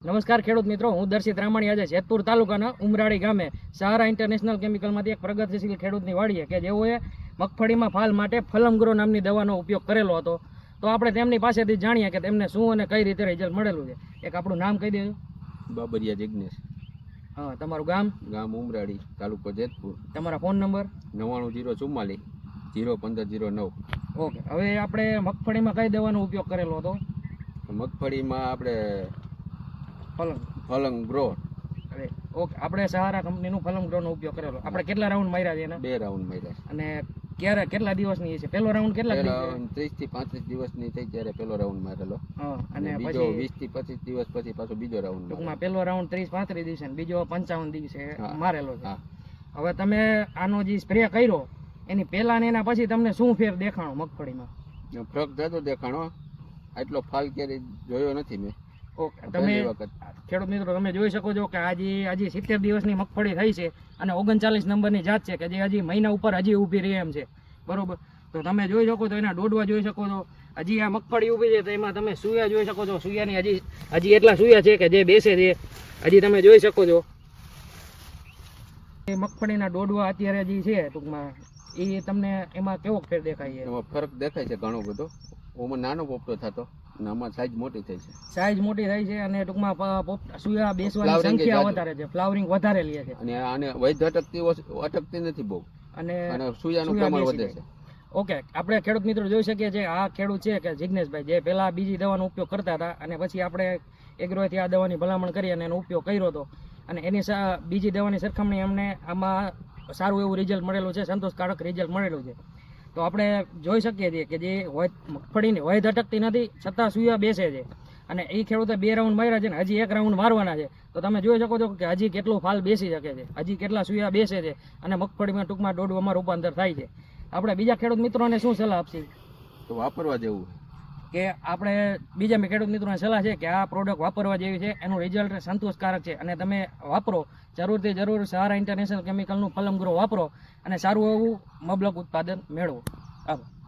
નમસ્કાર ખેડૂત મિત્રો, હું દર્શિત રામાણી આજે જેતપુર તાલુકાના ઉમરાળી ગામે સહારા ઇન્ટરનેશનલ કેમિકલમાંથી એક પ્રગતિશીલ ખેડૂતની વાડીએ કે જેઓએ મગફળીમાં ફાલ માટે ફલમગ્રો નામની દવાનો ઉપયોગ કરેલો હતો. તો આપણે તેમની પાસેથી જાણીએ કે તેમને શું અને કઈ રીતે રિઝલ્ટ મળેલું છે. એક આપણું નામ કહી દેજો. બાબરિયા જિગ્નેશ. હા, તમારું ગામ? ગામ ઉમરાળી, તાલુકો જેતપુર. તમારા ફોન નંબર? 99 044 01509. ઓકે, હવે આપણે મગફળીમાં કઈ દવાનો ઉપયોગ કરેલો હતો? મગફળીમાં આપણે ફલંગ ગ્રો. ઓકે, આપણે સહારા કંપનીનું ફલમગ્રોનો ઉપયોગ કરેલો. આપણે કેટલા રાઉન્ડ માર્યા છે એના? 2 રાઉન્ડ માર્યા. અને ક્યારે કેટલા દિવસની છે? પહેલો રાઉન્ડ કેટલા 30 થી 35 દિવસની થઈ ત્યારે પહેલો રાઉન્ડ મારેલો. અને બીજો 20 થી 25 દિવસ પછી પાછો બીજો રાઉન્ડ. ટૂંકમાં પહેલો રાઉન્ડ 30-35 દિવસે અને બીજો 55 દિવસે મારેલો છે. હવે તમે આનો જે સ્પ્રે કર્યો એની પહેલા ને એના પછી તમને શું ફેર દેખાણો મગફળીમાં? ફરક થતો દેખાણો. આટલો ફાલ ક્યારેય જોયો નથી મેં. ઓકે, તમે ખેડૂત મિત્રો તમે જોઈ શકો છો કે હજી 70 દિવસની મગફળી થઈ છે અને 39 નંબરની જાત છે કે જે હજી મહિના ઉપર હજી ઊભી રહી એમ છે, બરોબર? તો તમે જોઈ શકો છો, એના ડોડવા જોઈ શકો છો. હજી આ મગફળી ઊભી છે તો એમાં તમે સુયા જોઈ શકો છો. સુયાની હજી એટલા સુયા છે કે જે બેસે છે, હજી તમે જોઈ શકો છો. એ મગફળીના ડોડવા અત્યારે હજી છે ટૂંકમાં, એ તમને એમાં કેવો ફેર દેખાય છે? એમાં ફરક દેખાય છે ઘણો બધો. ઓમાં નાનો પોપટો થતો અને આમાં સાઈઝ મોટી થઈ છે. સાઈઝ મોટી થઈ છે અને ટૂંકમાં સુયા બેસવાની સંખ્યા વધારે છે, ફ્લાવરિંગ વધારે લે છે. અને આને વૈધ અટકતી નથી બહુ, અને સુયાનું પ્રમાણ વધે છે. ઓકે, આપણે ખેડૂત મિત્રો જોઈ શકીએ છીએ આ ખેડૂત છે કે જિગ્નેશભાઈ, જે પહેલા બીજી દવાનો ઉપયોગ કરતા હતા અને પછી આપણે એગ્રોથી આ દવાની ભલામણ કરી અને એનો ઉપયોગ કર્યો હતો અને એની બીજી દવાની સરખામણી અમને આમાં સારું એવું રિઝલ્ટ મળેલું છે, સંતોષકારક રિઝલ્ટ મળેલું છે. તો આપણે જોઈ શકીએ છીએ કે જે મગફળીની વૈધ અટકતી નથી છતાં સુયા બેસે છે અને એ ખેડૂતે 2 રાઉન્ડ માર્યા છે ને હજી 1 રાઉન્ડ મારવાના છે. તો તમે જોઈ શકો છો કે હજી કેટલું ફાલ બેસી શકે છે, હજી કેટલા સુયા બેસે છે અને મગફળીમાં ટૂંકમાં ડોડવામાં રૂપાંતર થાય છે. આપણે બીજા ખેડૂત મિત્રોને શું સલાહ આપશી? તો વાપરવા જેવું કે આપણે બીજા ખેડૂત મિત્રોને સલાહ છે કે આ પ્રોડક્ટ વાપરવા જેવી છે, એનું રિઝલ્ટ સંતોષકારક છે અને તમે વાપરો, જરૂરથી જરૂર સહારા ઇન્ટરનેશનલ કેમિકલનું ફલમગ્રો વાપરો અને સારું એવું મબલક ઉત્પાદન મેળવો. આભાર.